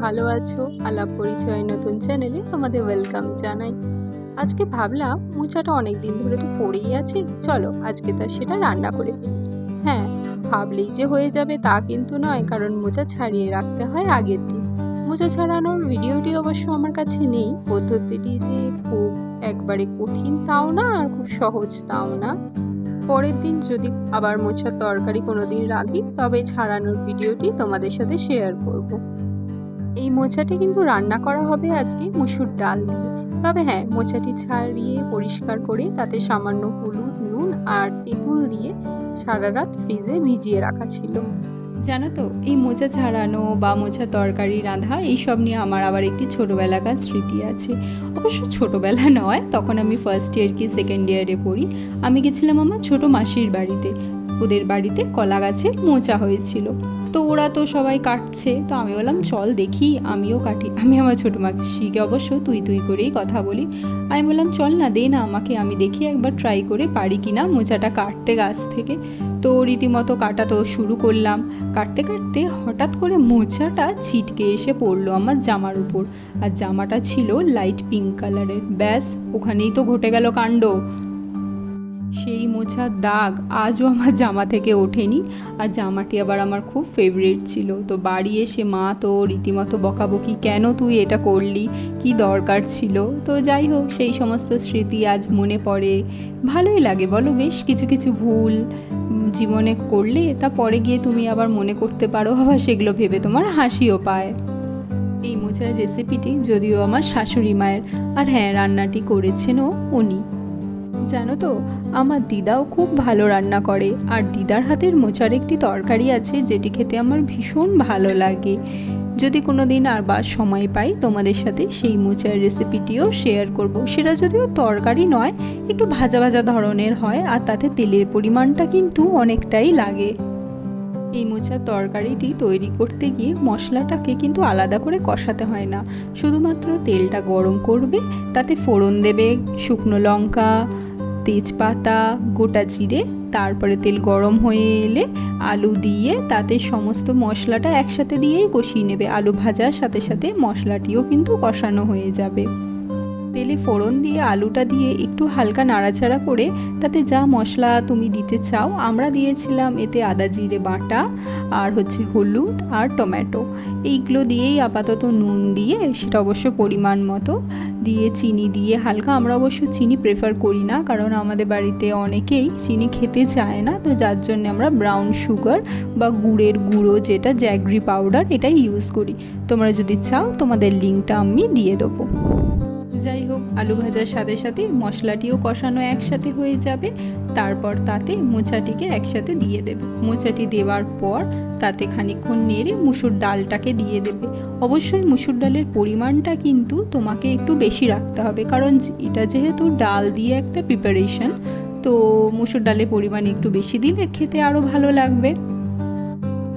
ভালো আছো। আলাপ পরিচয় নতুন চ্যানেলে তোমাদের ওয়েলকাম জানাই। আজকে ভাবলাম মোচাটা অনেক দিন ধরে তো পড়েই আছে, চলো আজকে তা সেটা রান্না করে ফেলি। হ্যাঁ, ভাবলেই যে হয়ে যাবে তা কিন্তু নয়, কারণ মোচা ছাড়িয়ে রাখতে হয় আগের দিন। মোচা ছাড়ানোর ভিডিওটি অবশ্য আমার কাছে নেই। পদ্ধতিটি যে খুব একবারে কঠিন তাও না, আর খুব সহজ তাও না। পরের দিন যদি আবার মোচার তরকারি কোনোদিন রাঁধি, তবে ছাড়ানোর ভিডিওটি তোমাদের সাথে শেয়ার করব। এই মোচাটি কিন্তু রান্না করা হবে আজকে মুসুর ডাল দিয়ে। তবে হ্যাঁ, মোচাটি ছাড়িয়ে পরিষ্কার করে তাতে সামান্য হলুদ, নুন আর তেঁতুল দিয়ে সারা রাত ফ্রিজে ভিজিয়ে রাখা ছিল। জানো তো, এই মোচা ছাড়ানো বা মোচা তরকারি রাঁধা এইসব নিয়ে আমার আবার একটি ছোটোবেলাকার স্মৃতি আছে। অবশ্য ছোটোবেলা নয়, তখন আমি ফার্স্ট ইয়ার কি সেকেন্ড ইয়ারে পড়ি। আমি গেছিলাম আমার ছোটো মাসির বাড়িতে। ওদের বাড়িতে কলা গাছে মোচা হয়েছিল। তো ওরা তো সবাই কাটছে, তো আমি বললাম চল দেখি আমিও কাটি। আমি আমার ছোটো মাসিকে অবশ্য তুই তুই করেই কথা বলি। আমি বললাম চল না, দে না আমাকে, আমি দেখি একবার ট্রাই করে পারি কিনা মোচাটা কাটতে গাছ থেকে। তো রীতিমতো কাটা তো শুরু করলাম। কাটতে কাটতে হঠাৎ করে মোচাটা ছিটকে এসে পড়লো আমার জামার উপর। আর জামাটা ছিল লাইট পিঙ্ক কালারের। ব্যাস, ওখানেই তো ঘটে গেল কাণ্ড। সেই মোছার দাগ আজও আমার জামা থেকে ওঠেনি। আর জামাটি আবার আমার খুব ফেভারিট ছিল। তো বাড়ি এসে মা তো রীতিমতো বকাবকি, কেন তুই এটা করলি, কি দরকার ছিল। তো যাই হোক, সেই সমস্ত স্মৃতি আজ মনে পড়ে। ভালোই লাগে বলো, বেশ কিছু কিছু ভুল জীবনে করলে তা পরে গিয়ে তুমি আবার মনে করতে পারো, আবার সেগুলো ভেবে তোমার হাসিও পায়। এই মোচার রেসিপিটি যদিও আমার শাশুড়ি মায়ের, আর হ্যাঁ, রান্নাটি করেছেনও উনি। জানো তো, আমার দিদাও খুব ভালো রান্না করে। আর দিদার হাতের মোচার একটি তরকারি আছে যেটি খেতে আমার ভীষণ ভালো লাগে। যদি কোনো দিন আর বা সময় পাই, তোমাদের সাথে সেই মোচার রেসিপিটিও শেয়ার করব। সেটা যদিও তরকারি নয়, একটু ভাজা ভাজা ধরনের হয়, আর তাতে তেলের পরিমাণটা কিন্তু অনেকটাই লাগে। এই মোচার তরকারিটি তৈরি করতে গিয়ে মশলাটাকে কিন্তু আলাদা করে কষাতে হয় না। শুধুমাত্র তেলটা গরম করবে, তাতে ফোড়ন দেবে, শুকনো লঙ্কা, তেজপাতা, গোটা জিরে। তারপরে তেল গরম হয়ে এলে আলু দিয়ে তাতে সমস্ত মশলাটা একসাথে দিয়েই কষিয়ে নেবে। আলু ভাজার সাথে সাথে মশলাটিও কিন্তু কষানো হয়ে যাবে। তেলে ফোড়ন দিয়ে আলুটা দিয়ে একটু হালকা নাড়াচাড়া করে তাতে যা মশলা তুমি দিতে চাও, আমরা দিয়েছিলাম এতে আদা জিরে বাটা, আর হলুদ আর টমেটো। এইগুলো দিয়েই আপাতত নুন দিয়ে, সেটা অবশ্য পরিমাণ মতো দিয়ে, চিনি দিয়ে হালকা, আমরা অবশ্য চিনি প্রেফার করি না, কারণ আমাদের বাড়িতে অনেকেই চিনি খেতে চায় না। তো যার জন্য আমরা ব্রাউন সুগার বা গুড়ের গুঁড়ো, যেটা জ্যাগরি পাউডার, এটাই ইউজ করি। তোমরা যদি চাও তোমাদের লিঙ্কটা আমি দিয়ে দেবো। যাই হোক, আলু ভাজার সাথে সাথে মশলাটিও কষানো একসাথে হয়ে যাবে। তারপর তাতে মোচাটিকে একসাথে দিয়ে দেবে। মোচাটি দেওয়ার পর তাতে খানিকক্ষণ নেড়ে মুসুর ডালটাকে দিয়ে দেবে। অবশ্যই মুসুর ডালের পরিমাণটা কিন্তু তোমাকে একটু বেশি রাখতে হবে, কারণ এটা যেহেতু ডাল দিয়ে একটা প্রিপারেশন, তো মুসুর ডালের পরিমাণ একটু বেশি দিলে খেতে আরও ভালো লাগবে।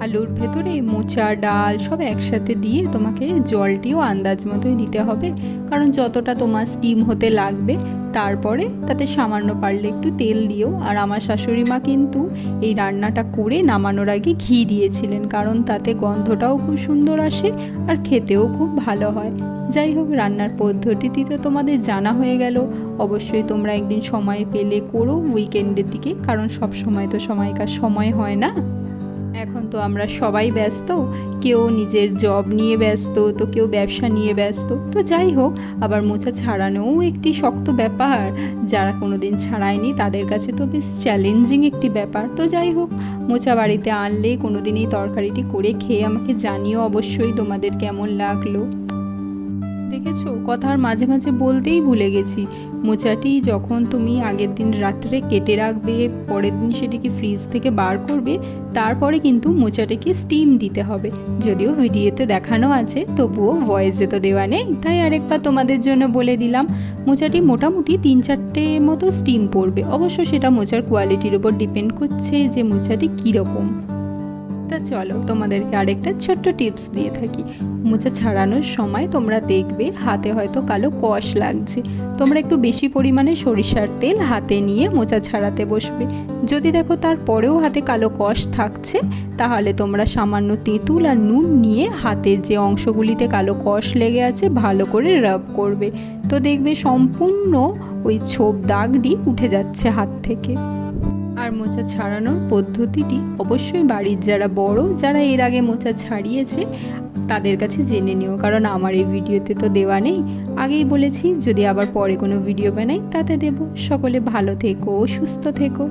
আলুর ভেতরে মোচা ডাল সব একসাথে দিয়ে তোমাকে জলটিও আন্দাজ মতোই দিতে হবে, কারণ যতটা তোমার স্টিম হতে লাগবে। তারপরে তাতে সামান্য পারলে একটু তেল দিও। আর আমার শাশুড়ি মা কিন্তু এই রান্নাটা করে নামানোর আগে ঘি দিয়েছিলেন, কারণ তাতে গন্ধটাও খুব সুন্দর আসে আর খেতেও খুব ভালো হয়। যাই হোক, রান্নার পদ্ধতিটি তো তোমাদের জানা হয়ে গেল। অবশ্যই তোমরা একদিন সময় পেলে করো উইকেন্ডের দিকে, কারণ সব সময় তো সময়কার সময় হয় না। এখন তো আমরা সবাই ব্যস্ত, কেউ নিজের জব নিয়ে ব্যস্ত, তো কেউ ব্যবসা নিয়ে ব্যস্ত। তো যাই হোক, আবার মোচা ছাড়ানোও একটি শক্ত ব্যাপার। যারা কোনো দিন ছাড়ায়নি তাদের কাছে তো বেশ চ্যালেঞ্জিং একটি ব্যাপার। তো যাই হোক, মোচা বাড়িতে আনলে কোনো দিন এই তরকারিটি করে খেয়ে আমাকে জানিও অবশ্যই তোমাদের কেমন লাগলো। দেখেছো, কথার মাঝে মাঝে বলতেই ভুলে গেছি। মোচাটি যখন তুমি আগের দিন রাত্রে কেটে রাখবে, পরের দিন সেটিকে ফ্রিজ থেকে বার করবে, তারপরে কিন্তু মোচাটাকে স্টিম দিতে হবে। যদিও ভিডিওতে দেখানো আছে, তবুও ভয়েসে তো দেওয়া নেই, তাই আরেকবার তোমাদের জন্য বলে দিলাম। মোচাটি মোটামুটি 3-4টে মতো স্টিম পড়বে। অবশ্য সেটা মোচার কোয়ালিটির উপর ডিপেন্ড করছে যে মোচাটি কীরকম। তা চলো তোমাদেরকে আরেকটা ছোট্ট টিপস দিয়ে থাকি। মোচা ছাড়ানোর সময় তোমরা দেখবে হাতে হয়তো কালো কষ লাগছে, তোমরা একটু বেশি পরিমাণে সরিষার তেল হাতে নিয়ে মোচা ছাড়াতে বসবে। যদি দেখো তারপরেও হাতে কালো কষ থাকছে, তাহলে তোমরা সামান্য তেঁতুল আর নুন নিয়ে হাতের যে অংশগুলিতে কালো কষ লেগে আছে ভালো করে রাব করবে। তো দেখবে সম্পূর্ণ ওই ছোপ দাগটি উঠে যাচ্ছে হাত থেকে। আর মোচা ছাড়ানোর পদ্ধতিটি অবশ্যই বাড়ির যারা বড়, যারা এর আগে মোচা ছাড়িয়েছে তাদের কাছে জেনে নিও, কারণ আমার এই ভিডিওতে তো দেওয়া নেই। আগেই বলেছি যদি আবার পরে কোনো ভিডিও বানাই তাতে দেব। সকলে ভালো থেকো, সুস্থ থেকো।